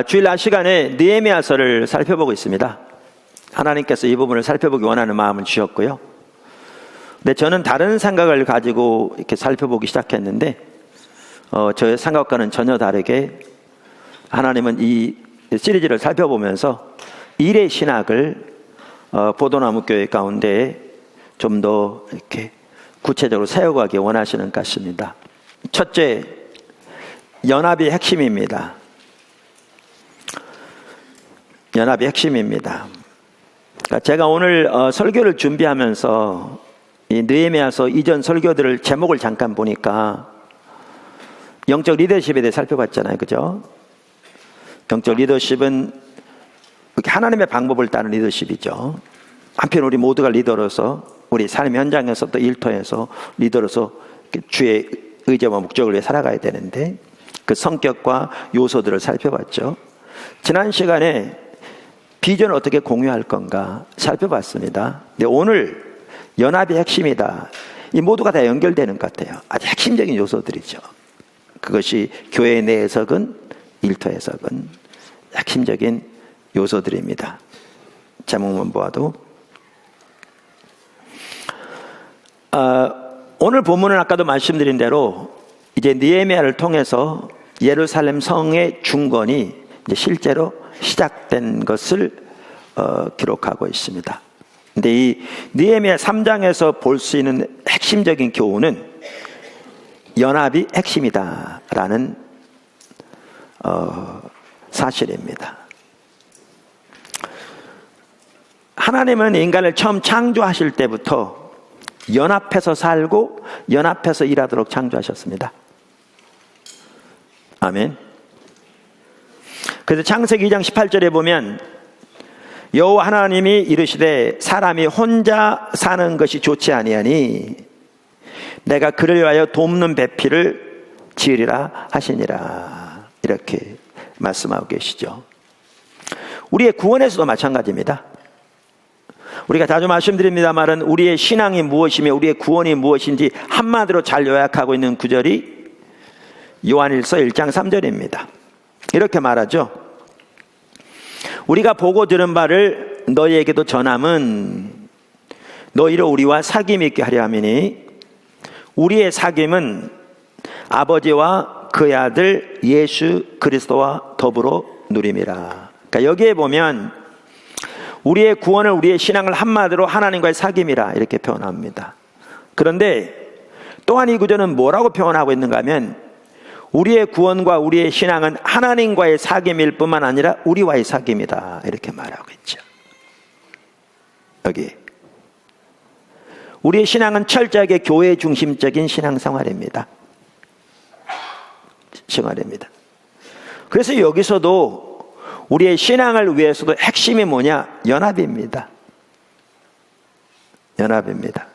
주일날 시간에 느헤미야서를 살펴보고 있습니다. 하나님께서 이 부분을 살펴보기 원하는 마음을 주셨고요. 근데 저는 다른 생각을 가지고 이렇게 살펴보기 시작했는데 저의 생각과는 전혀 다르게 하나님은 이 시리즈를 살펴보면서 일의 신학을 보도나무 교회 가운데 좀 더 이렇게 구체적으로 세워가기 원하시는 것 같습니다. 첫째, 연합이 핵심입니다. 연합이 핵심입니다. 제가 오늘 설교를 준비하면서 이 느헤미야서 이전 설교들을 제목을 잠깐 보니까 영적 리더십에 대해 살펴봤잖아요, 그죠? 영적 리더십은 하나님의 방법을 따르는 리더십이죠. 한편 우리 모두가 리더로서 우리 삶 현장에서 또 일터에서 리더로서 주의 의지와 목적을 위해 살아가야 되는데 그 성격과 요소들을 살펴봤죠. 지난 시간에 비전을 어떻게 공유할 건가 살펴봤습니다. 근데 오늘 연합이 핵심이다. 이 모두가 다 연결되는 것 같아요. 아주 핵심적인 요소들이죠. 그것이 교회 내에서건 일터에서건 핵심적인 요소들입니다. 제목만 보아도 오늘 본문은 아까도 말씀드린 대로 이제 느헤미야를 통해서 예루살렘 성의 중건이 이제 실제로 시작된 것을 기록하고 있습니다. 근데 이 느헤미야 3장에서 볼 수 있는 핵심적인 교훈은 연합이 핵심이다라는 사실입니다. 하나님은 인간을 처음 창조하실 때부터 연합해서 살고 연합해서 일하도록 창조하셨습니다. 아멘. 그래서 창세기 2장 18절에 보면 여호와 하나님이 이르시되 사람이 혼자 사는 것이 좋지 아니하니 내가 그를 위하여 돕는 배필을 지으리라 하시니라. 이렇게 말씀하고 계시죠. 우리의 구원에서도 마찬가지입니다. 우리가 자주 말씀드립니다만은 우리의 신앙이 무엇이며 우리의 구원이 무엇인지 한마디로 잘 요약하고 있는 구절이 요한일서 1장 3절입니다. 이렇게 말하죠. 우리가 보고 들은 바를 너희에게도 전함은 너희로 우리와 사귐이 있게 하려 함이니 우리의 사귐은 아버지와 그의 아들 예수 그리스도와 더불어 누림이라. 그러니까 여기에 보면 우리의 구원을 우리의 신앙을 한마디로 하나님과의 사귐이라 이렇게 표현합니다. 그런데 또한 이 구절은 뭐라고 표현하고 있는가 하면 우리의 구원과 우리의 신앙은 하나님과의 사귐일 뿐만 아니라 우리와의 사귐이다 이렇게 말하고 있죠. 여기 우리의 신앙은 철저하게 교회 중심적인 신앙생활입니다. 생활입니다. 그래서 여기서도 우리의 신앙을 위해서도 핵심이 뭐냐? 연합입니다. 연합입니다.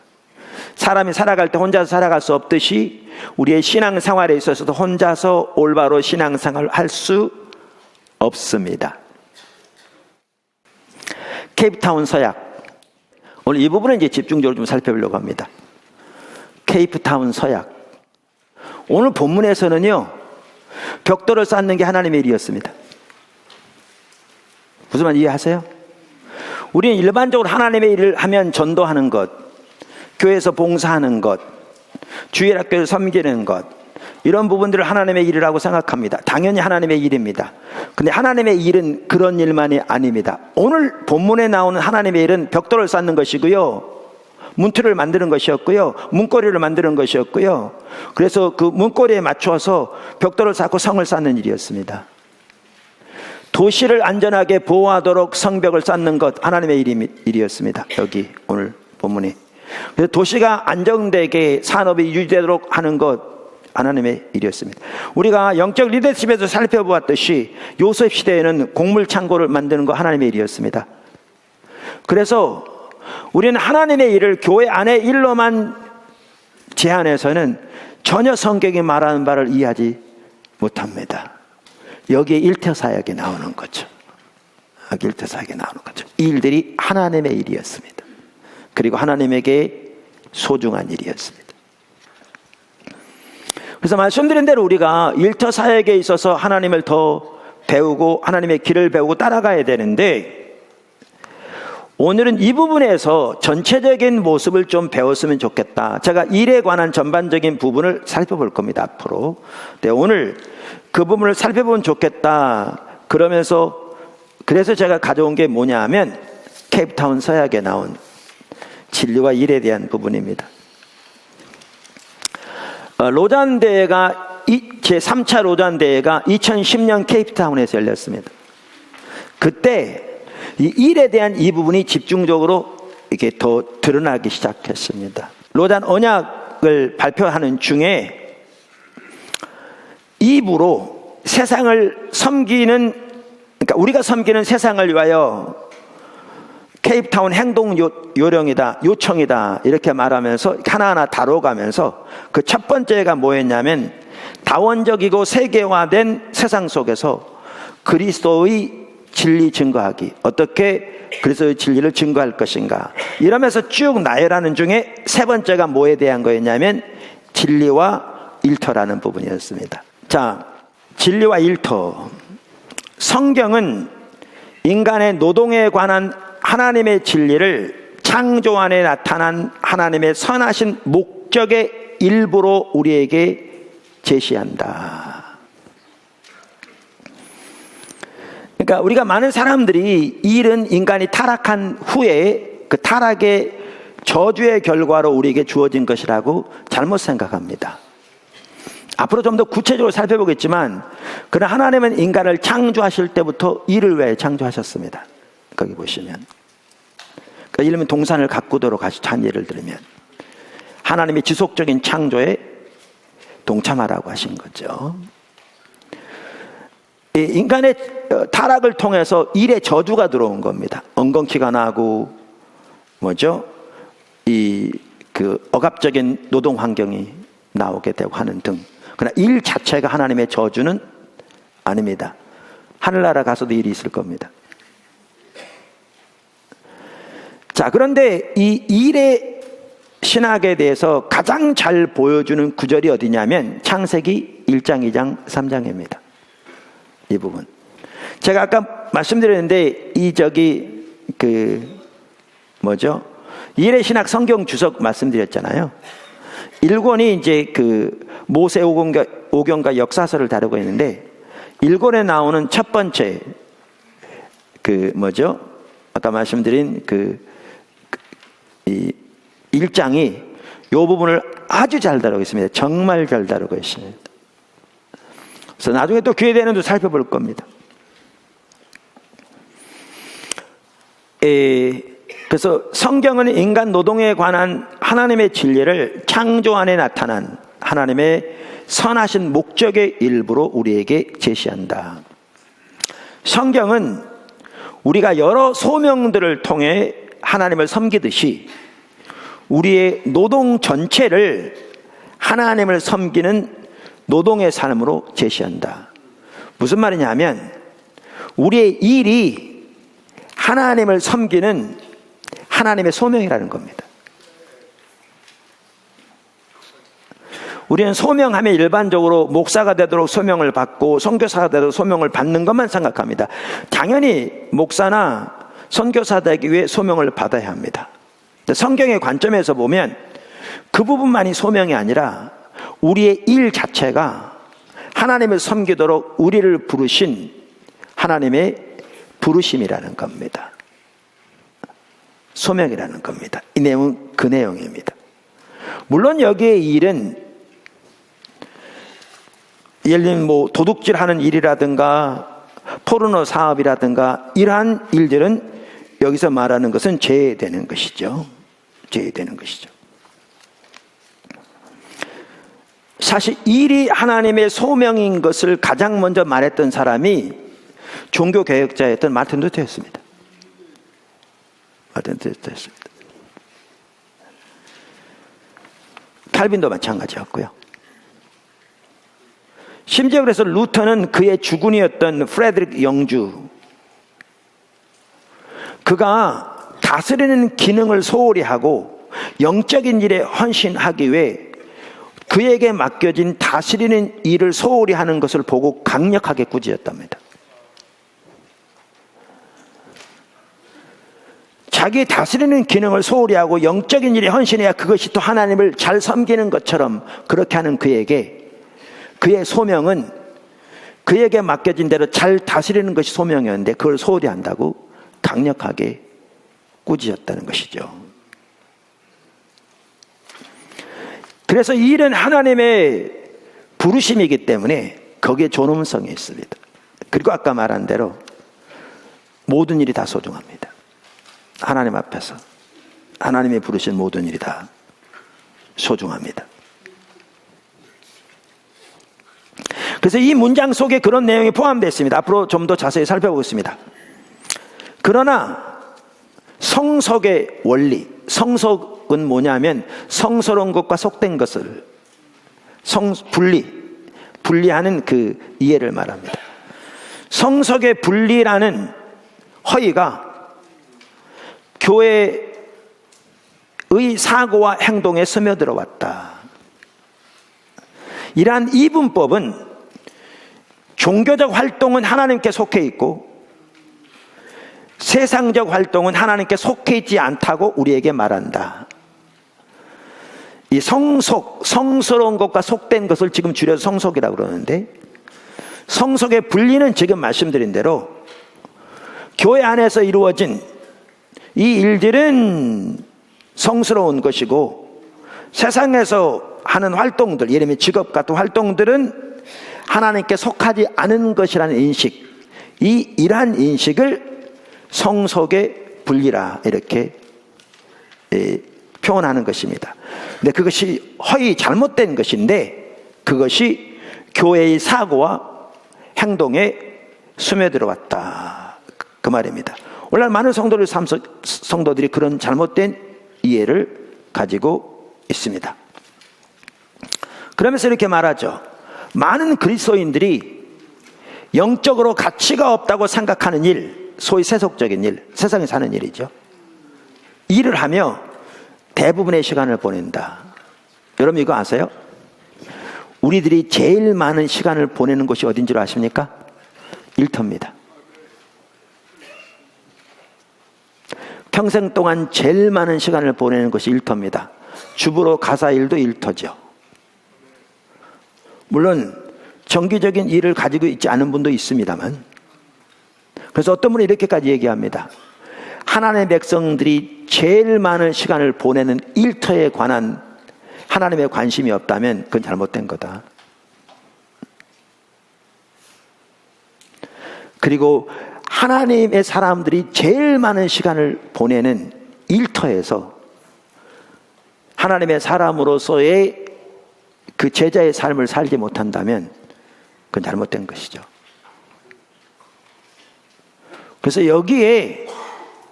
사람이 살아갈 때 혼자서 살아갈 수 없듯이 우리의 신앙생활에 있어서도 혼자서 올바로 신앙생활을 할 수 없습니다. 케이프타운 서약, 오늘 이 부분은 이제 집중적으로 좀 살펴보려고 합니다. 케이프타운 서약. 오늘 본문에서는요, 벽돌을 쌓는 게 하나님의 일이었습니다. 무슨 말 이해하세요? 우리는 일반적으로 하나님의 일을 하면 전도하는 것, 교회에서 봉사하는 것, 주일학교에서 섬기는 것, 이런 부분들을 하나님의 일이라고 생각합니다. 당연히 하나님의 일입니다. 근데 하나님의 일은 그런 일만이 아닙니다. 오늘 본문에 나오는 하나님의 일은 벽돌을 쌓는 것이고요, 문틀을 만드는 것이었고요, 문고리를 만드는 것이었고요, 그래서 그 문고리에 맞춰서 벽돌을 쌓고 성을 쌓는 일이었습니다. 도시를 안전하게 보호하도록 성벽을 쌓는 것 하나님의 일이었습니다. 여기 오늘 본문에. 그래서 도시가 안정되게 산업이 유지되도록 하는 것 하나님의 일이었습니다. 우리가 영적 리더십에서 살펴보았듯이 요셉 시대에는 곡물 창고를 만드는 것 하나님의 일이었습니다. 그래서 우리는 하나님의 일을 교회 안의 일로만 제한해서는 전혀 성경이 말하는 바를 이해하지 못합니다. 여기에 일터사역이 나오는 거죠. 여기 일터사역이 나오는 거죠. 이 일들이 하나님의 일이었습니다. 그리고 하나님에게 소중한 일이었습니다. 그래서 말씀드린 대로 우리가 일터사역에 있어서 하나님을 더 배우고 하나님의 길을 배우고 따라가야 되는데, 오늘은 이 부분에서 전체적인 모습을 좀 배웠으면 좋겠다. 제가 일에 관한 전반적인 부분을 살펴볼 겁니다, 앞으로. 네, 오늘 그 부분을 살펴보면 좋겠다. 그래서 제가 가져온 게 뭐냐 하면 케이프타운 서약에 나온 진리와 일에 대한 부분입니다. 로잔대회가 제3차 로잔대회가 2010년 케이프타운에서 열렸습니다. 그때 이 일에 대한 이 부분이 집중적으로 이게 더 드러나기 시작했습니다. 로잔 언약을 발표하는 중에 입으로 세상을 섬기는, 그러니까 우리가 섬기는 세상을 위하여 케이프타운 행동 요령이다, 요청이다 이렇게 말하면서 하나하나 다뤄가면서 그 첫 번째가 뭐였냐면, 다원적이고 세계화된 세상 속에서 그리스도의 진리 증거하기, 어떻게 그리스도의 진리를 증거할 것인가, 이러면서 쭉 나열하는 중에 세 번째가 뭐에 대한 거였냐면 진리와 일터라는 부분이었습니다. 자, 진리와 일터. 성경은 인간의 노동에 관한 하나님의 진리를 창조 안에 나타난 하나님의 선하신 목적의 일부로 우리에게 제시한다. 그러니까 우리가 많은 사람들이 일은 인간이 타락한 후에 그 타락의 저주의 결과로 우리에게 주어진 것이라고 잘못 생각합니다. 앞으로 좀 더 구체적으로 살펴보겠지만, 그러나 하나님은 인간을 창조하실 때부터 일을 왜 창조하셨습니다. 거기 보시면, 그러니까 예를 들면 동산을 가꾸도록 한 예를 들면 하나님의 지속적인 창조에 동참하라고 하신 거죠. 인간의 타락을 통해서 일의 저주가 들어온 겁니다. 엉겅퀴가 나고 억압적인 노동 환경이 나오게 되고 하는 등. 그러나 일 자체가 하나님의 저주는 아닙니다. 하늘나라 가서도 일이 있을 겁니다. 자, 그런데 이 일의 신학에 대해서 가장 잘 보여주는 구절이 어디냐면 창세기 1장, 2장, 3장입니다. 이 부분. 제가 아까 말씀드렸는데 일의 신학 성경 주석 말씀드렸잖아요. 1권이 이제 모세 오경과 역사서를 다루고 있는데, 1권에 나오는 첫 번째 아까 말씀드린 이 1장이 이 부분을 아주 잘 다루고 있습니다. 정말 잘 다루고 있습니다. 그래서 나중에 또 기회 되는 데 살펴볼 겁니다. 그래서 성경은 인간 노동에 관한 하나님의 진리를 창조 안에 나타난 하나님의 선하신 목적의 일부로 우리에게 제시한다. 성경은 우리가 여러 소명들을 통해 하나님을 섬기듯이 우리의 노동 전체를 하나님을 섬기는 노동의 삶으로 제시한다. 무슨 말이냐면 우리의 일이 하나님을 섬기는 하나님의 소명이라는 겁니다. 우리는 소명하면 일반적으로 목사가 되도록 소명을 받고 선교사가 되도록 소명을 받는 것만 생각합니다. 당연히 목사나 선교사 되기 위해 소명을 받아야 합니다. 성경의 관점에서 보면 그 부분만이 소명이 아니라 우리의 일 자체가 하나님을 섬기도록 우리를 부르신 하나님의 부르심이라는 겁니다. 소명이라는 겁니다. 이 내용은 그 내용입니다. 물론 여기에 일은 예를 들면 도둑질하는 일이라든가 포르노 사업이라든가 이러한 일들은 여기서 말하는 것은 제외되는 것이죠. 제외되는 것이죠. 사실 일이 하나님의 소명인 것을 가장 먼저 말했던 사람이 종교개혁자였던 마틴 루터였습니다. 마틴 루터였습니다. 칼빈도 마찬가지였고요. 심지어 그래서 루터는 그의 주군이었던 프레드릭 영주, 그가 다스리는 기능을 소홀히 하고 영적인 일에 헌신하기 위해 그에게 맡겨진 다스리는 일을 소홀히 하는 것을 보고 강력하게 꾸짖었답니다. 자기 다스리는 기능을 소홀히 하고 영적인 일에 헌신해야 그것이 또 하나님을 잘 섬기는 것처럼 그렇게 하는 그에게, 그의 소명은 그에게 맡겨진 대로 잘 다스리는 것이 소명이었는데 그걸 소홀히 한다고 강력하게 꾸짖었다는 것이죠. 그래서 이 일은 하나님의 부르심이기 때문에 거기에 존엄성이 있습니다. 그리고 아까 말한 대로 모든 일이 다 소중합니다. 하나님 앞에서 하나님이 부르신 모든 일이 다 소중합니다. 그래서 이 문장 속에 그런 내용이 포함되어 있습니다. 앞으로 좀 더 자세히 살펴보겠습니다. 그러나 성속의 원리, 성속은 뭐냐면 성스러운 것과 속된 것을 분리하는 그 이해를 말합니다. 성속의 분리라는 허위가 교회의 사고와 행동에 스며들어 왔다. 이러한 이분법은 종교적 활동은 하나님께 속해 있고 세상적 활동은 하나님께 속해 있지 않다고 우리에게 말한다. 이 성스러운 것과 속된 것을 지금 줄여서 성속이라고 그러는데, 성속의 분리는 지금 말씀드린 대로 교회 안에서 이루어진 이 일들은 성스러운 것이고, 세상에서 하는 활동들, 예를 들면 직업 같은 활동들은 하나님께 속하지 않은 것이라는 인식, 이러한 인식을 성속의 분리라 이렇게 표현하는 것입니다. 근데 그것이 허위 잘못된 것인데 그것이 교회의 사고와 행동에 스며들어 왔다, 그 말입니다. 오늘날 많은 성도들이 그런 잘못된 이해를 가지고 있습니다. 그러면서 이렇게 말하죠. 많은 그리스도인들이 영적으로 가치가 없다고 생각하는 일, 소위 세속적인 일, 세상에 사는 일이죠. 일을 하며 대부분의 시간을 보낸다. 여러분 이거 아세요? 우리들이 제일 많은 시간을 보내는 곳이 어딘 줄 아십니까? 일터입니다. 평생 동안 제일 많은 시간을 보내는 것이 일터입니다. 주부로 가사 일도 일터죠. 물론 정기적인 일을 가지고 있지 않은 분도 있습니다만, 그래서 어떤 분이 이렇게까지 얘기합니다. 하나님의 백성들이 제일 많은 시간을 보내는 일터에 관한 하나님의 관심이 없다면 그건 잘못된 거다. 그리고 하나님의 사람들이 제일 많은 시간을 보내는 일터에서 하나님의 사람으로서의 그 제자의 삶을 살지 못한다면 그건 잘못된 것이죠. 그래서 여기에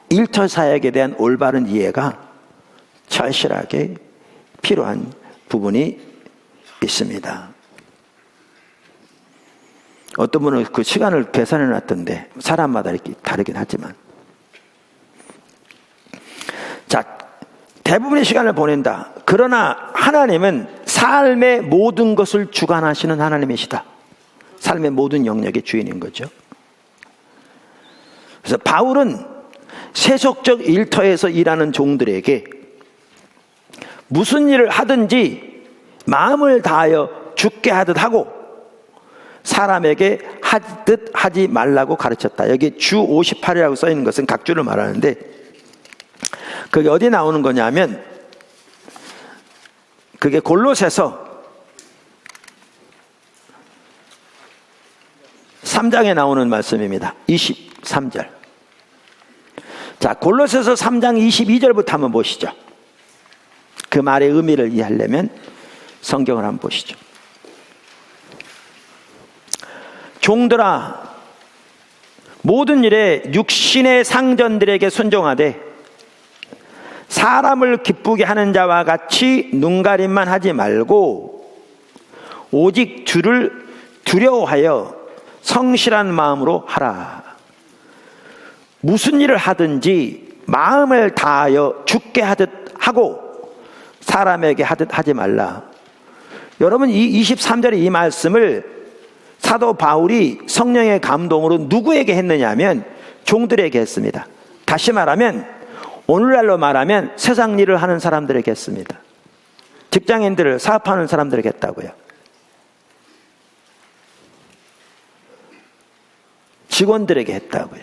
일터 사역에 대한 올바른 이해가 절실하게 필요한 부분이 있습니다. 어떤 분은 그 시간을 계산해 놨던데 사람마다 이렇게 다르긴 하지만, 자, 대부분의 시간을 보낸다. 그러나 하나님은 삶의 모든 것을 주관하시는 하나님이시다. 삶의 모든 영역의 주인인 거죠. 그래서 바울은 세속적 일터에서 일하는 종들에게 무슨 일을 하든지 마음을 다하여 죽게 하듯 하고 사람에게 하듯 하지 말라고 가르쳤다. 여기 주 58이라고 써 있는 것은 각 주를 말하는데, 그게 어디 나오는 거냐면 그게 골로새서 3장에 나오는 말씀입니다. 23절. 자, 골로새서 3장 22절부터 한번 보시죠. 그 말의 의미를 이해하려면 성경을 한번 보시죠. 종들아, 모든 일에 육신의 상전들에게 순종하되 사람을 기쁘게 하는 자와 같이 눈가림만 하지 말고 오직 주를 두려워하여 성실한 마음으로 하라. 무슨 일을 하든지 마음을 다하여 죽게 하듯 하고 사람에게 하듯 하지 말라. 여러분, 이 23절의 이 말씀을 사도 바울이 성령의 감동으로 누구에게 했느냐 하면 종들에게 했습니다. 다시 말하면 오늘날로 말하면 세상 일을 하는 사람들에게 했습니다. 직장인들을 사업하는 사람들에게 했다고요. 직원들에게 했다고요.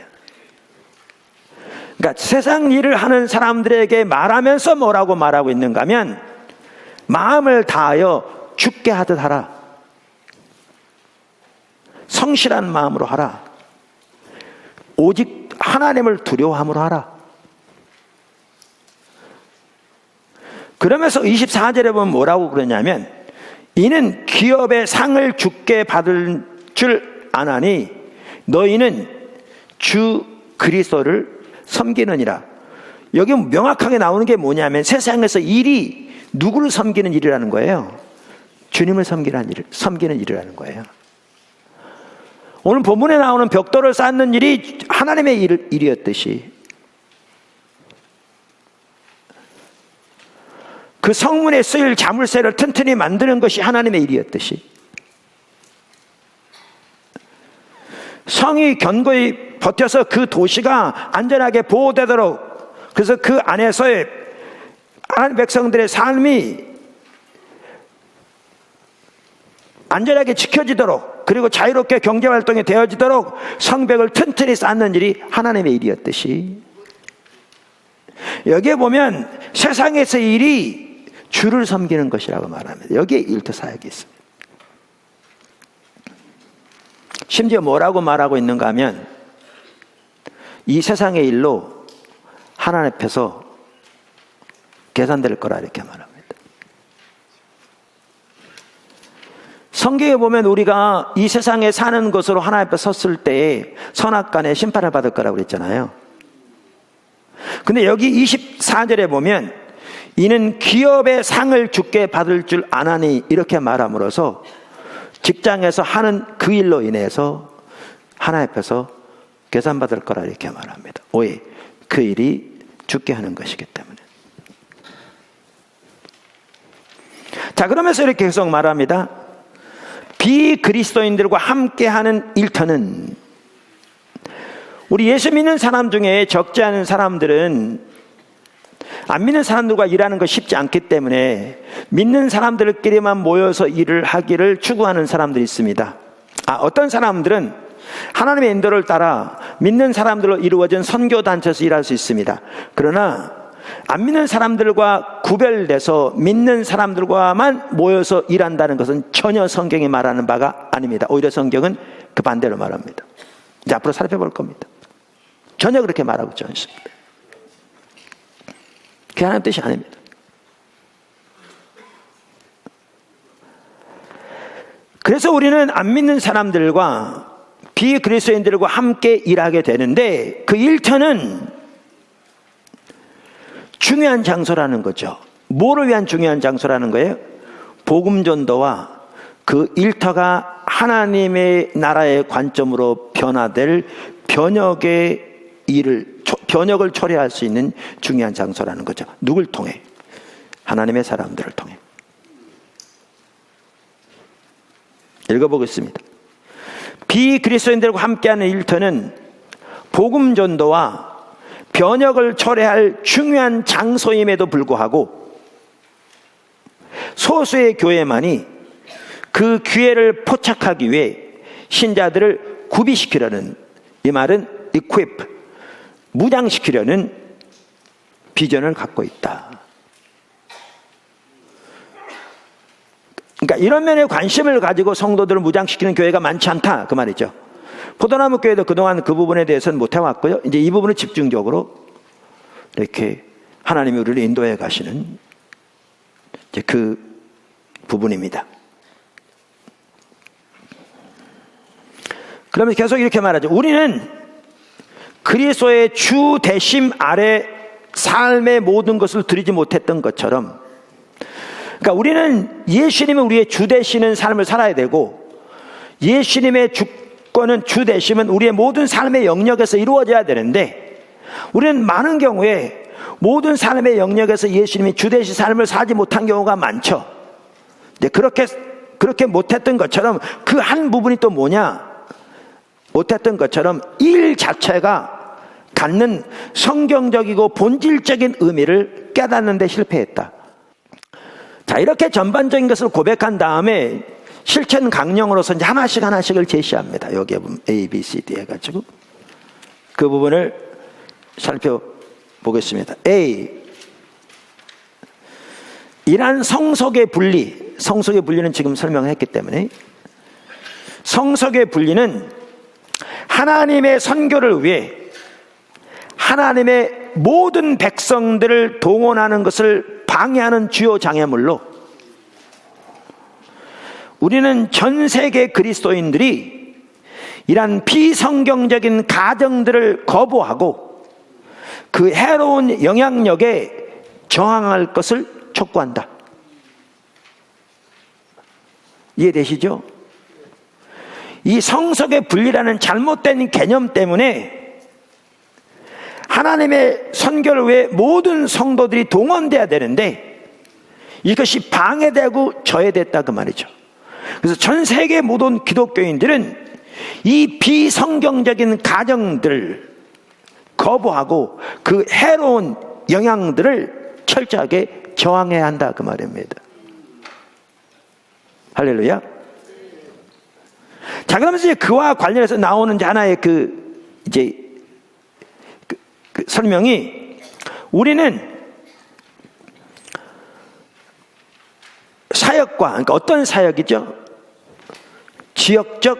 그러니까 세상 일을 하는 사람들에게 말하면서 뭐라고 말하고 있는가 하면 마음을 다하여 죽게 하듯 하라. 성실한 마음으로 하라. 오직 하나님을 두려워함으로 하라. 그러면서 24절에 보면 뭐라고 그러냐면 이는 기업의 상을 주께 받을 줄 아나니 너희는 주 그리스도를 섬기느니라. 여기 명확하게 나오는 게 뭐냐면 세상에서 일이 누구를 섬기는 일이라는 거예요. 주님을 섬기는 일이라는 거예요. 오늘 본문에 나오는 벽돌을 쌓는 일이 하나님의 일이었듯이 그 성문에 쓰일 자물쇠를 튼튼히 만드는 것이 하나님의 일이었듯이 성이 견고히 버텨서 그 도시가 안전하게 보호되도록, 그래서 그 안에서의 하나님 백성들의 삶이 안전하게 지켜지도록, 그리고 자유롭게 경제활동이 되어지도록 성벽을 튼튼히 쌓는 일이 하나님의 일이었듯이 여기에 보면 세상에서의 일이 주를 섬기는 것이라고 말합니다. 여기에 일터사역이 있습니다. 심지어 뭐라고 말하고 있는가 하면 이 세상의 일로 하나님 앞에서 계산될 거라 이렇게 말합니다. 성경에 보면 우리가 이 세상에 사는 것으로 하나님 앞에 섰을 때에 선악간의 심판을 받을 거라고 그랬잖아요. 근데 여기 24절에 보면 이는 기업의 상을 주께 받을 줄 아나니 이렇게 말함으로써 직장에서 하는 그 일로 인해서 하나님 앞에서 계산받을 거라 이렇게 말합니다. 왜? 그 일이 주께 하는 것이기 때문에. 자, 그러면서 이렇게 계속 말합니다. 비그리스도인들과 함께하는 일터는, 우리 예수 믿는 사람 중에 적지 않은 사람들은 안 믿는 사람들과 일하는 거 쉽지 않기 때문에 믿는 사람들끼리만 모여서 일을 하기를 추구하는 사람들이 있습니다. 어떤 사람들은 하나님의 인도를 따라 믿는 사람들로 이루어진 선교단체에서 일할 수 있습니다. 그러나 안 믿는 사람들과 구별돼서 믿는 사람들과만 모여서 일한다는 것은 전혀 성경이 말하는 바가 아닙니다. 오히려 성경은 그 반대로 말합니다. 이제 앞으로 살펴볼 겁니다. 전혀 그렇게 말하고 있지 않습니다. 그게 하나님 뜻이 아닙니다. 그래서 우리는 안 믿는 사람들과 비그리스도인들과 함께 일하게 되는데 그 일터는 중요한 장소라는 거죠. 뭐를 위한 중요한 장소라는 거예요? 복음 전도와 그 일터가 하나님의 나라의 관점으로 변화될 변혁을 초래할 수 있는 중요한 장소라는 거죠. 누굴 통해? 하나님의 사람들을 통해. 읽어보겠습니다. 비그리스도인들과 함께하는 일터는 복음 전도와 변혁을 초래할 중요한 장소임에도 불구하고 소수의 교회만이 그 기회를 포착하기 위해 신자들을 구비시키려는, 이 말은 equip, 무장시키려는 비전을 갖고 있다. 그러니까 이런 면에 관심을 가지고 성도들을 무장시키는 교회가 많지 않다 그 말이죠. 포도나무 교회도 그동안 그 부분에 대해서는 못해왔고요. 이제 이 부분을 집중적으로 이렇게 하나님이 우리를 인도해 가시는 이제 그 부분입니다. 그러면 계속 이렇게 말하죠. 우리는 그리스도의 주 대심 아래 삶의 모든 것을 드리지 못했던 것처럼, 그러니까 우리는 예수님은 우리의 주 되시는 삶을 살아야 되고, 예수님의 주권은, 주 되심은 우리의 모든 삶의 영역에서 이루어져야 되는데, 우리는 많은 경우에 모든 삶의 영역에서 예수님이 주 되신 삶을 살지 못한 경우가 많죠. 이제 그렇게 못했던 것처럼 그 한 부분이 또 뭐냐? 못했던 것처럼 일 자체가 갖는 성경적이고 본질적인 의미를 깨닫는 데 실패했다. 자, 이렇게 전반적인 것을 고백한 다음에 실천 강령으로서 이제 하나씩을 제시합니다. 여기에 보면 A, B, C, D 해가지고 그 부분을 살펴보겠습니다. A, 이러한 성속의 분리, 성속의 분리는 지금 설명했기 때문에 성속의 분리는 하나님의 선교를 위해 하나님의 모든 백성들을 동원하는 것을 방해하는 주요 장애물로, 우리는 전 세계 그리스도인들이 이러한 비성경적인 가정들을 거부하고 그 해로운 영향력에 저항할 것을 촉구한다. 이해되시죠? 이 성속의 분리라는 잘못된 개념 때문에 하나님의 선교를 위해 모든 성도들이 동원돼야 되는데 이것이 방해되고 저해됐다 그 말이죠. 그래서 전 세계 모든 기독교인들은 이 비성경적인 가정들을 거부하고 그 해로운 영향들을 철저하게 저항해야 한다 그 말입니다. 할렐루야. 자, 그러면서 이제 그와 관련해서 나오는 하나의 그 설명이, 우리는 사역과, 그러니까 어떤 사역이죠? 지역적,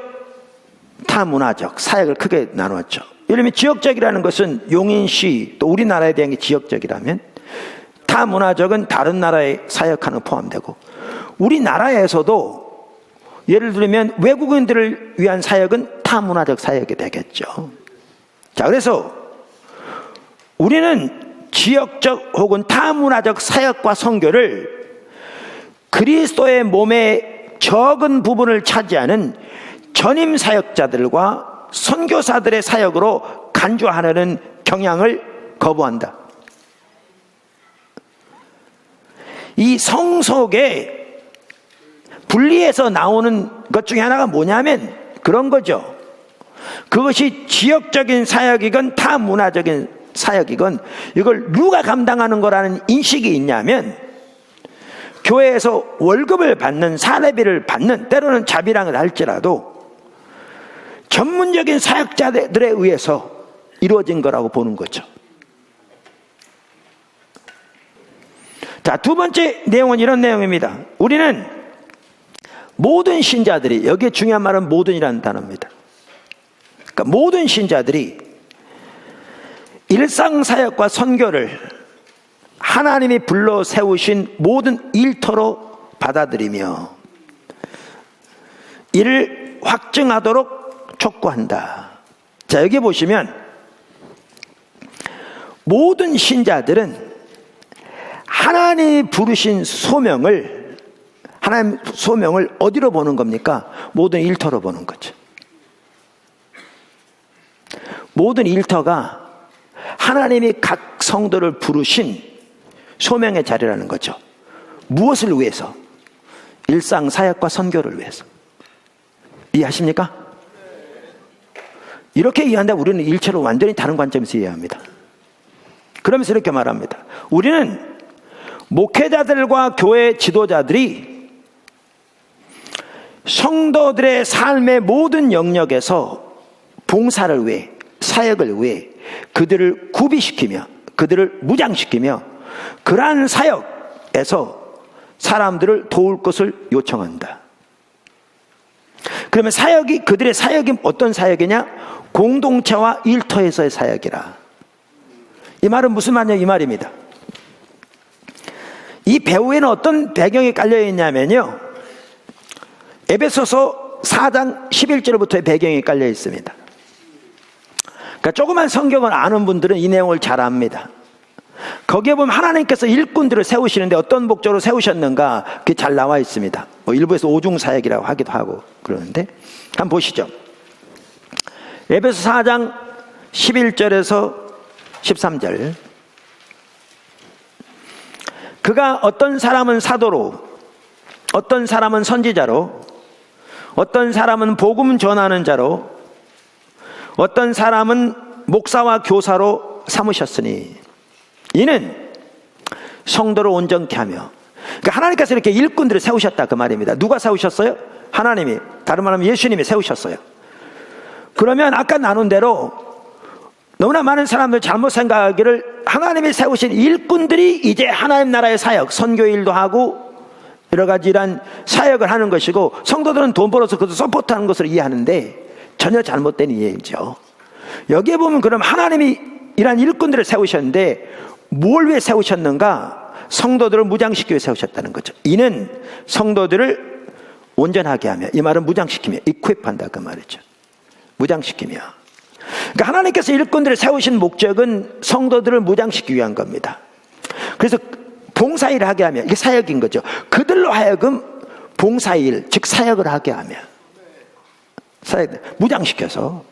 타문화적 사역을 크게 나누었죠. 예를 들면 지역적이라는 것은 용인시, 또 우리나라에 대한 게 지역적이라면, 타문화적은 다른 나라에 사역하는 포함되고, 우리나라에서도 예를 들면 외국인들을 위한 사역은 타문화적 사역이 되겠죠. 자, 그래서 우리는 지역적 혹은 타문화적 사역과 선교를 그리스도의 몸의 적은 부분을 차지하는 전임 사역자들과 선교사들의 사역으로 간주하려는 경향을 거부한다. 이 성속의 분리해서 나오는 것 중에 하나가 뭐냐면 그런 거죠. 그것이 지역적인 사역이건 타문화적인 사역이건 이걸 누가 감당하는 거라는 인식이 있냐면, 교회에서 월급을 받는, 사례비를 받는, 때로는 자비랑을 할지라도 전문적인 사역자들에 의해서 이루어진 거라고 보는 거죠. 자, 두 번째 내용은 이런 내용입니다. 우리는 모든 신자들이, 여기에 중요한 말은 모든이라는 단어입니다. 그러니까 모든 신자들이 일상사역과 선교를 하나님이 불러 세우신 모든 일터로 받아들이며 이를 확증하도록 촉구한다. 자, 여기 보시면 모든 신자들은 하나님이 부르신 소명을, 하나님 소명을 어디로 보는 겁니까? 모든 일터로 보는 거죠. 모든 일터가 하나님이 각 성도를 부르신 소명의 자리라는 거죠. 무엇을 위해서? 일상 사역과 선교를 위해서. 이해하십니까? 이렇게 이해한다면 우리는 일체로 완전히 다른 관점에서 이해합니다. 그러면서 이렇게 말합니다. 우리는 목회자들과 교회 지도자들이 성도들의 삶의 모든 영역에서 봉사를 위해, 사역을 위해 그들을 구비시키며 그들을 무장시키며 그러한 사역에서 사람들을 도울 것을 요청한다. 그러면 사역이, 그들의 사역이 어떤 사역이냐? 공동체와 일터에서의 사역이라. 이 말은 무슨 말이냐? 이 말입니다. 이 배후에는 어떤 배경이 깔려 있냐면요, 에베소서 4장 11절부터의 배경이 깔려 있습니다. 그러니까 조그만 성경을 아는 분들은 이 내용을 잘 압니다. 거기에 보면 하나님께서 일꾼들을 세우시는데 어떤 목적으로 세우셨는가 그게 잘 나와 있습니다. 일부에서 오중사역이라고 하기도 하고 그러는데, 한번 보시죠. 에베소 4장 11절에서 13절. 그가 어떤 사람은 사도로, 어떤 사람은 선지자로, 어떤 사람은 복음 전하는 자로, 어떤 사람은 목사와 교사로 삼으셨으니 이는 성도를 온전케 하며, 그러니까 하나님께서 이렇게 일꾼들을 세우셨다 그 말입니다. 누가 세우셨어요? 하나님이, 다른 말하면 예수님이 세우셨어요. 그러면 아까 나눈 대로 너무나 많은 사람들 잘못 생각하기를 하나님이 세우신 일꾼들이 이제 하나님 나라의 사역, 선교 일도 하고 여러 가지 이런 사역을 하는 것이고, 성도들은 돈 벌어서 그것을 서포트하는 것으로 이해하는데 전혀 잘못된 이해이죠. 여기에 보면 그럼 하나님이 이런 일꾼들을 세우셨는데 뭘 위해 세우셨는가? 성도들을 무장시키기 위해 세우셨다는 거죠. 이는 성도들을 온전하게 하며, 이 말은 무장시키며, equip한다 그 말이죠. 무장시키며. 그러니까 하나님께서 일꾼들을 세우신 목적은 성도들을 무장시키기 위한 겁니다. 그래서 봉사일을 하게 하며, 이게 사역인 거죠. 그들로 하여금 봉사일, 즉 사역을 하게 하며, 사역, 무장시켜서.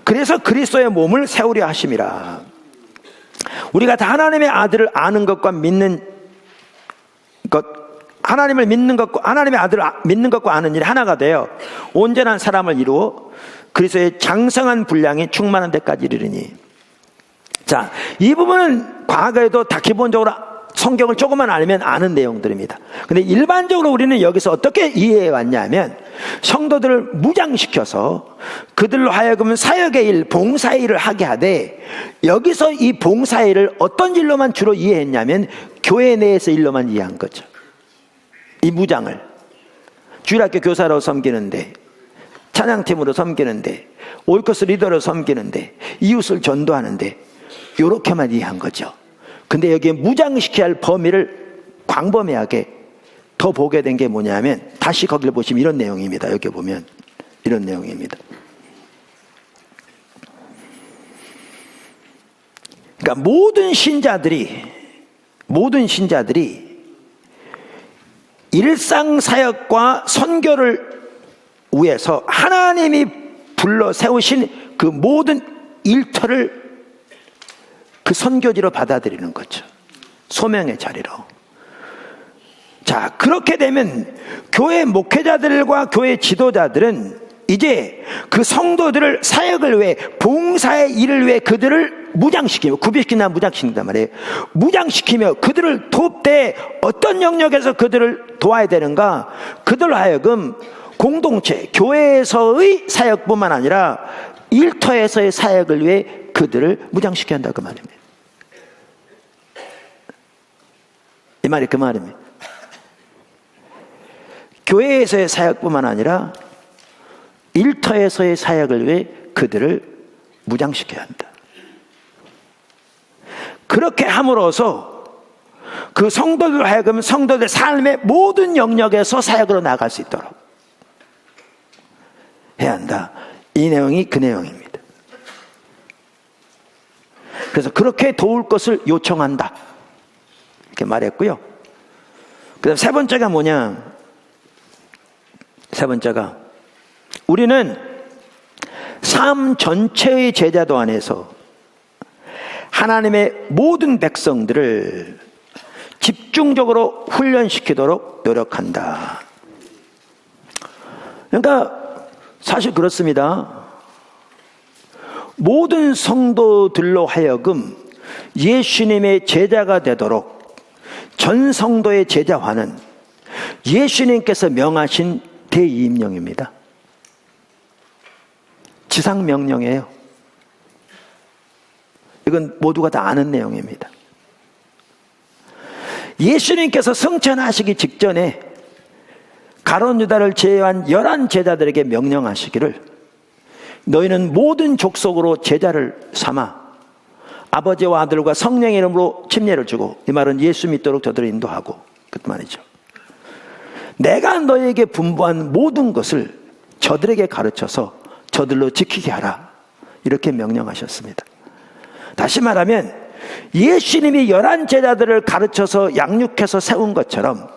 그래서 그리스도의 몸을 세우려 하심이라. 우리가 다 하나님의 아들을 아는 것과 믿는 것, 하나님을 믿는 것과 하나님의 아들을 믿는 것과 아는 일이 하나가 되어 온전한 사람을 이루어 그리스도의 장성한 분량이 충만한 데까지 이르리니. 자, 이 부분은 과거에도 다 기본적으로 성경을 조금만 알면 아는 내용들입니다. 근데 일반적으로 우리는 여기서 어떻게 이해해 왔냐면, 성도들을 무장시켜서 그들로 하여금 사역의 일, 봉사의 일을 하게 하되, 여기서 이 봉사의 일을 어떤 일로만 주로 이해했냐면 교회 내에서 일로만 이해한 거죠. 이 무장을 주일학교 교사로 섬기는데, 찬양팀으로 섬기는데, 오이코스 리더로 섬기는데, 이웃을 전도하는데, 이렇게만 이해한 거죠. 근데 여기에 무장시켜야 할 범위를 광범위하게 더 보게 된 게 뭐냐면, 다시 거기를 보시면 이런 내용입니다. 여기 보면 이런 내용입니다. 그러니까 모든 신자들이 일상 사역과 선교를 위해서 하나님이 불러 세우신 그 모든 일터를 그 선교지로 받아들이는 거죠. 소명의 자리로. 자, 그렇게 되면 교회 목회자들과 교회 지도자들은 이제 그 성도들을 사역을 위해, 봉사의 일을 위해 그들을 무장시키며, 구비시킨다 무장시킨단 말이에요. 무장시키며 그들을 돕되 어떤 영역에서 그들을 도와야 되는가? 그들로 하여금 공동체, 교회에서의 사역뿐만 아니라 일터에서의 사역을 위해 그들을 무장시켜야 한다 그 말입니다. 이 말이 그 말입니다. 교회에서의 사역뿐만 아니라 일터에서의 사역을 위해 그들을 무장시켜야 한다. 그렇게 함으로써 그 성도들 하여금 성도들 삶의 모든 영역에서 사역으로 나아갈 수 있도록 해야 한다. 이 내용이 그 내용입니다. 그래서 그렇게 도울 것을 요청한다, 이렇게 말했고요. 그 다음 세 번째가 뭐냐? 세 번째가, 우리는 삶 전체의 제자도 안에서 하나님의 모든 백성들을 집중적으로 훈련시키도록 노력한다. 그러니까 사실 그렇습니다. 모든 성도들로 하여금 예수님의 제자가 되도록 전 성도의 제자화는 예수님께서 명하신 대이임령입니다. 지상명령이에요. 이건 모두가 다 아는 내용입니다. 예수님께서 승천하시기 직전에 가룟 유다를 제외한 11 제자들에게 명령하시기를, 너희는 모든 족속으로 제자를 삼아 아버지와 아들과 성령의 이름으로 침례를 주고, 이 말은 예수 믿도록 저들을 인도하고, 그 말이죠. 내가 너희에게 분부한 모든 것을 저들에게 가르쳐서 저들로 지키게 하라, 이렇게 명령하셨습니다. 다시 말하면 예수님이 11 제자들을 가르쳐서 양육해서 세운 것처럼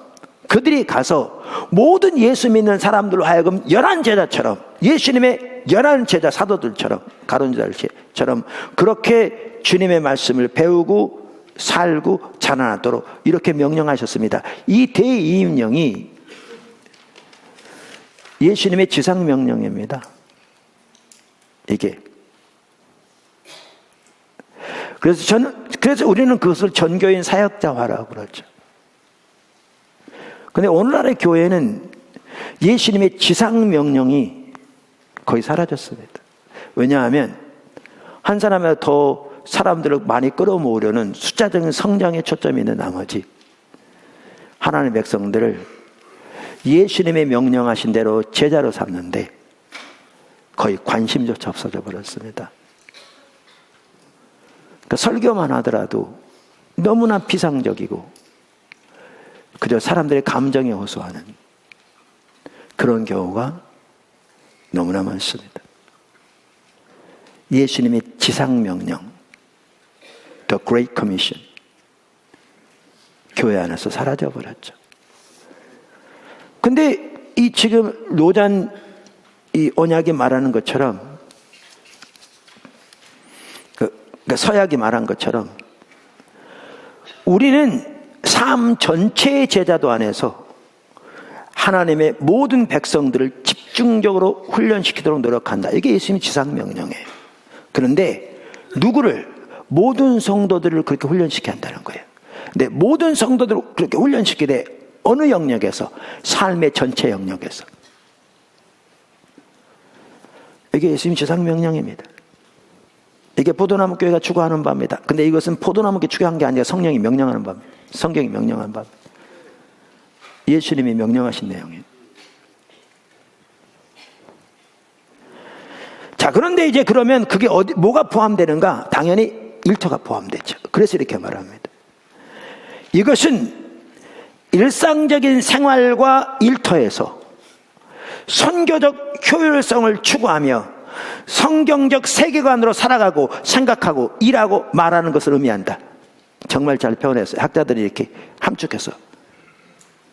그들이 가서 모든 예수 믿는 사람들로 하여금 11 제자처럼, 예수님의 11 제자 사도들처럼, 가룟 유다처럼 그렇게 주님의 말씀을 배우고 살고 자라나도록 이렇게 명령하셨습니다. 이 대이임령이 예수님의 지상명령입니다. 이게 그래서 우리는 그것을 전교인 사역자화라고 그러죠. 근데 오늘날의 교회는 예수님의 지상 명령이 거의 사라졌습니다. 왜냐하면 한 사람에 더 사람들을 많이 끌어모으려는 숫자적인 성장에 초점이 있는 나머지 하나님의 백성들을 예수님의 명령하신 대로 제자로 삼는데 거의 관심조차 없어져 버렸습니다. 그러니까 설교만 하더라도 너무나 비상적이고 그저 사람들의 감정에 호소하는 그런 경우가 너무나 많습니다. 예수님의 지상명령, The Great Commission, 교회 안에서 사라져버렸죠. 근데 이 지금 로잔 이 언약이 말하는 것처럼, 그러니까 서약이 말한 것처럼 우리는 삶 전체의 제자도 안에서 하나님의 모든 백성들을 집중적으로 훈련시키도록 노력한다. 이게 예수님의 지상명령이에요. 그런데 누구를? 모든 성도들을 그렇게 훈련시켜야 한다는 거예요. 근데 모든 성도들을 그렇게 훈련시키되 어느 영역에서? 삶의 전체 영역에서. 이게 예수님 지상명령입니다. 이게 포도나무 교회가 추구하는 바입니다. 근데 이것은 포도나무가 추구한 게 아니라 성령이 명령하는 바입니다. 성경이 명령하는 바입니다. 예수님이 명령하신 내용이에요. 자, 그런데 이제 그러면 그게 뭐가 포함되는가? 당연히 일터가 포함되죠. 그래서 이렇게 말합니다. 이것은 일상적인 생활과 일터에서 선교적 효율성을 추구하며 성경적 세계관으로 살아가고 생각하고 일하고 말하는 것을 의미한다. 정말 잘 표현했어요. 학자들이 이렇게 함축해서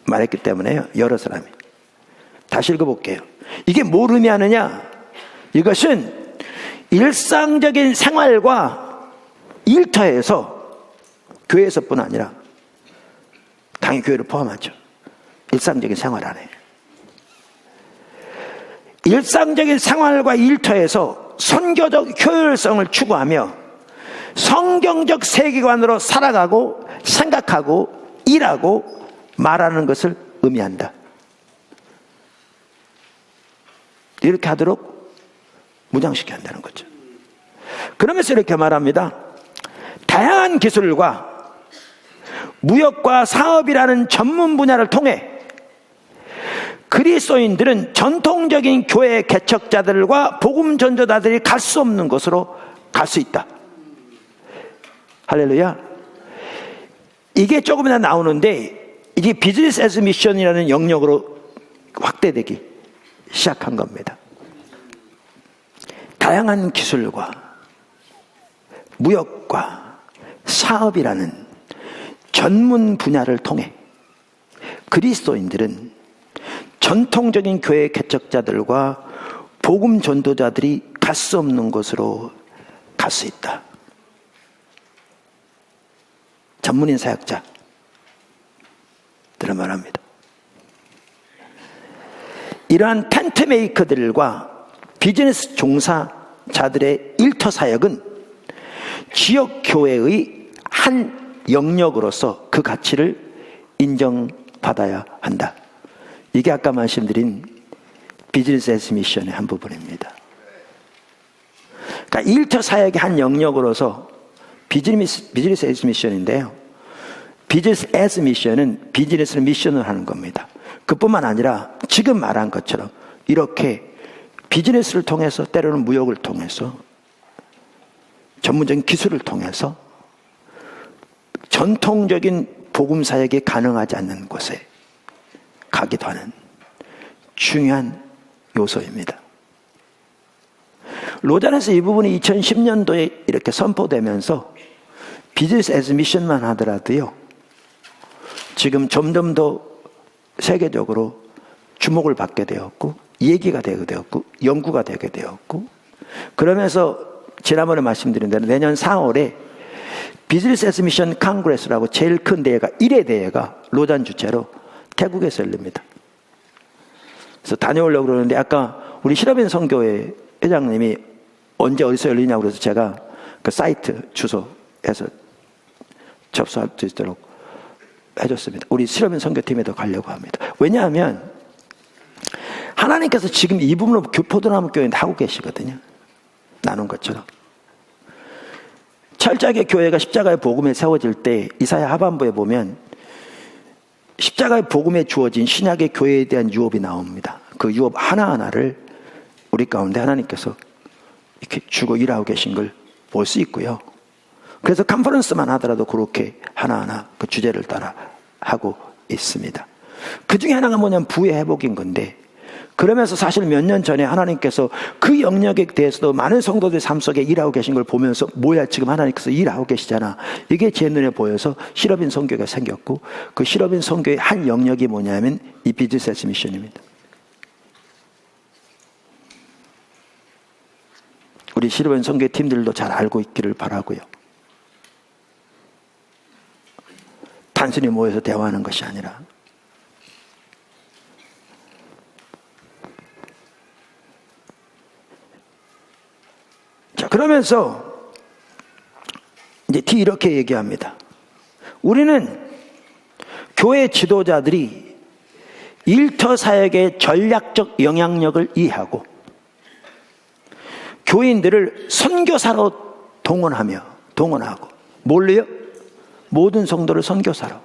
말했기 때문에요. 여러 사람이. 다시 읽어볼게요. 이게 뭘 의미하느냐? 이것은 일상적인 생활과 일터에서, 교회에서뿐 아니라 당연히 교회를 포함하죠. 일상적인 생활 안에. 일상적인 생활과 일터에서 선교적 효율성을 추구하며 성경적 세계관으로 살아가고 생각하고 일하고 말하는 것을 의미한다. 이렇게 하도록 무장시켜야 한다는 거죠. 그러면서 이렇게 말합니다. 다양한 기술과 무역과 사업이라는 전문 분야를 통해 그리스도인들은 전통적인 교회 개척자들과 복음 전도자들이 갈 수 없는 곳으로 갈 수 있다. 할렐루야. 이게 조금이나 나오는데 이게 비즈니스 애즈 미션이라는 영역으로 확대되기 시작한 겁니다. 다양한 기술과 무역과 사업이라는 전문 분야를 통해 그리스도인들은 전통적인 교회 개척자들과 복음 전도자들이 갈 수 없는 곳으로 갈 수 있다. 전문인 사역자들을 말합니다. 이러한 텐트 메이커들과 비즈니스 종사자들의 일터 사역은 지역 교회의 한 영역으로서 그 가치를 인정받아야 한다. 이게 아까 말씀드린 비즈니스 애즈 미션의 한 부분입니다. 그러니까 일터 사역의 한 영역으로서 비즈니스 애즈 미션인데요. 비즈니스 애즈 미션은 비즈니스를 미션으로 하는 겁니다. 그뿐만 아니라 지금 말한 것처럼 이렇게 비즈니스를 통해서, 때로는 무역을 통해서, 전문적인 기술을 통해서 전통적인 복음 사역이 가능하지 않는 곳에 가기도 하는 중요한 요소입니다. 로잔에서 이 부분이 2010년도에 이렇게 선포되면서 비즈니스 애즈 미션만 하더라도요, 지금 점점 더 세계적으로 주목을 받게 되었고, 얘기가 되게 되었고, 연구가 되게 되었고, 그러면서 지난번에 말씀드린 대로 내년 4월에 비즈니스 애즈 미션 컨그레스라고 제일 큰 대회가 1회 대회가 로잔 주최로 태국에서 열립니다. 그래서 다녀오려고 그러는데 아까 우리 실업인 선교회 회장님이 언제 어디서 열리냐고 그래서 제가 그 사이트 주소 해서 접수할 수 있도록 해줬습니다. 우리 실업인 선교팀에도 가려고 합니다. 왜냐하면 하나님께서 지금 이 부분을 포도나무 교회에 하고 계시거든요. 나눈 것처럼. 철저하게 교회가 십자가의 복음에 세워질 때 이사야 하반부에 보면 십자가의 복음에 주어진 신약의 교회에 대한 유업이 나옵니다. 그 유업 하나하나를 우리 가운데 하나님께서 이렇게 주고 일하고 계신 걸 볼 수 있고요. 그래서 컨퍼런스만 하더라도 그렇게 하나하나 그 주제를 따라 하고 있습니다. 그 중에 하나가 뭐냐면 부의 회복인 건데, 그러면서 사실 몇 년 전에 하나님께서 그 영역에 대해서도 많은 성도들의 삶 속에 일하고 계신 걸 보면서 뭐야 지금 하나님께서 일하고 계시잖아, 이게 제 눈에 보여서 실업인 선교가 생겼고, 그 실업인 선교의 한 영역이 뭐냐면 이 비즈니스 미션입니다. 우리 실업인 선교 팀들도 잘 알고 있기를 바라고요. 단순히 모여서 대화하는 것이 아니라 자, 그러면서 이제 D 이렇게 얘기합니다. 우리는 교회 지도자들이 일터 사역의 전략적 영향력을 이해하고 교인들을 선교사로 동원하고 뭘로요? 모든 성도를 선교사로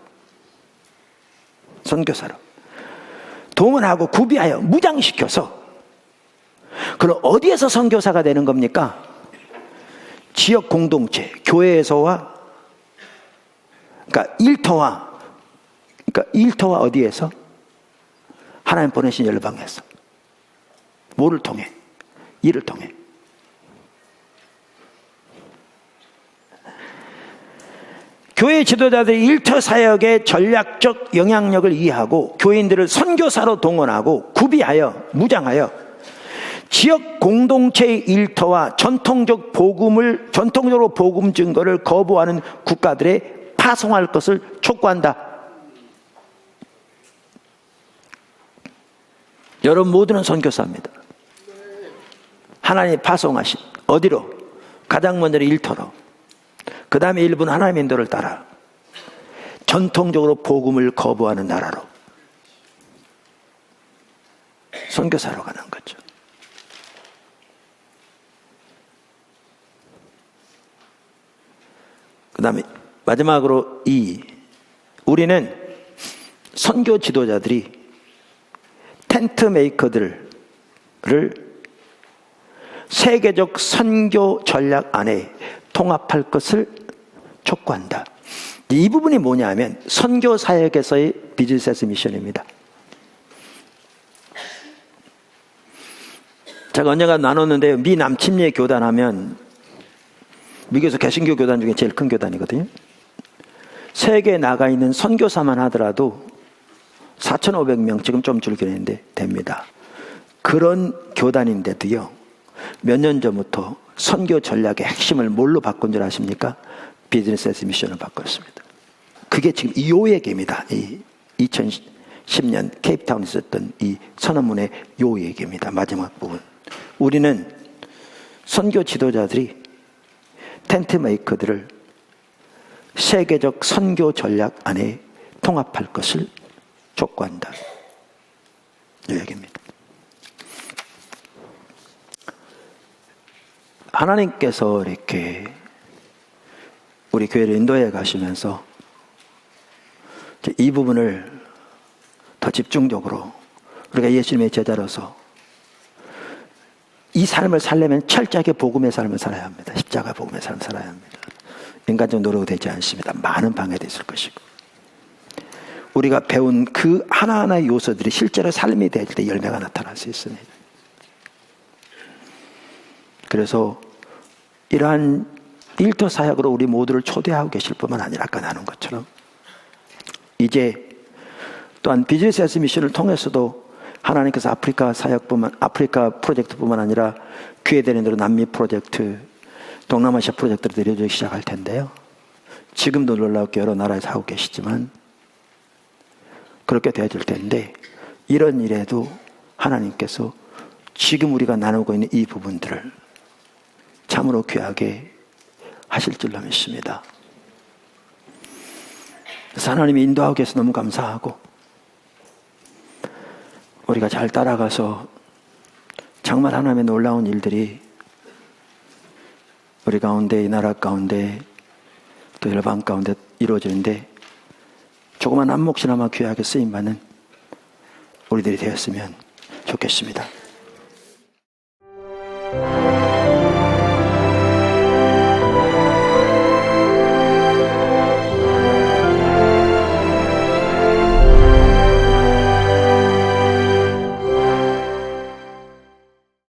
동원하고 구비하여 무장시켜서, 그럼 어디에서 선교사가 되는 겁니까? 지역 공동체, 교회에서와, 그러니까 일터와 어디에서? 하나님 보내신 열방에서. 뭐를 통해? 이를 통해. 교회 지도자들이 일터 사역의 전략적 영향력을 이해하고 교인들을 선교사로 동원하고 구비하여 무장하여 지역 공동체의 일터와 전통적으로 복음 증거를 거부하는 국가들에 파송할 것을 촉구한다. 여러분 모두는 선교사입니다. 하나님이 파송하신 어디로? 가장 먼저 일터로, 그 다음에 일부는 하나님의 인도를 따라 전통적으로 복음을 거부하는 나라로 선교사로 가는 거죠. 그 다음에 마지막으로 우리는 선교 지도자들이 텐트 메이커들을 세계적 선교 전략 안에 통합할 것을 촉구한다. 이 부분이 뭐냐면 선교 사역에서의 비즈니스 미션입니다. 제가 언젠가 나눴는데요, 미 남침례 교단하면 미국에서 개신교 교단 중에 제일 큰 교단이거든요. 세계에 나가 있는 선교사만 하더라도 4,500명, 지금 좀 줄긴 했는데 됩니다. 그런 교단인데도요, 몇 년 전부터 선교 전략의 핵심을 뭘로 바꾼 줄 아십니까? 비즈니스 애스 미션을 바꿨습니다. 그게 지금 이 요얘기입니다. 이 2010년 케이프타운에 있었던 이 선언문의 요 얘기입니다. 마지막 부분. 우리는 선교 지도자들이 텐트 메이커들을 세계적 선교 전략 안에 통합할 것을 촉구한다. 이 얘기입니다. 하나님께서 이렇게 우리 교회를 인도해 가시면서 이 부분을 더 집중적으로 우리가 예수님의 제자로서 이 삶을 살려면 철저하게 복음의 삶을 살아야 합니다. 십자가 복음의 삶을 살아야 합니다. 인간적 노력은 되지 않습니다. 많은 방해도 있을 것이고, 우리가 배운 그 하나하나의 요소들이 실제로 삶이 될 때 열매가 나타날 수 있습니다. 그래서 이러한 일터 사역으로 우리 모두를 초대하고 계실 뿐만 아니라 아까 나눈 것처럼 이제 또한 비즈니스 애스 미션을 통해서도 하나님께서 아프리카 프로젝트뿐만 아니라 귀에 되는 대로 남미 프로젝트, 동남아시아 프로젝트를 내려주기 시작할 텐데요. 지금도 놀랍게 여러 나라에서 하고 계시지만 그렇게 되어질 텐데, 이런 일에도 하나님께서 지금 우리가 나누고 있는 이 부분들을 참으로 귀하게 하실 줄로 믿습니다. 그래서 하나님이 인도하고 계셔서 너무 감사하고, 우리가 잘 따라가서 정말 하나님의 놀라운 일들이 우리 가운데, 이 나라 가운데, 또 열방 가운데 이루어지는데 조그만 한 몫이나마 귀하게 쓰임받는 우리들이 되었으면 좋겠습니다.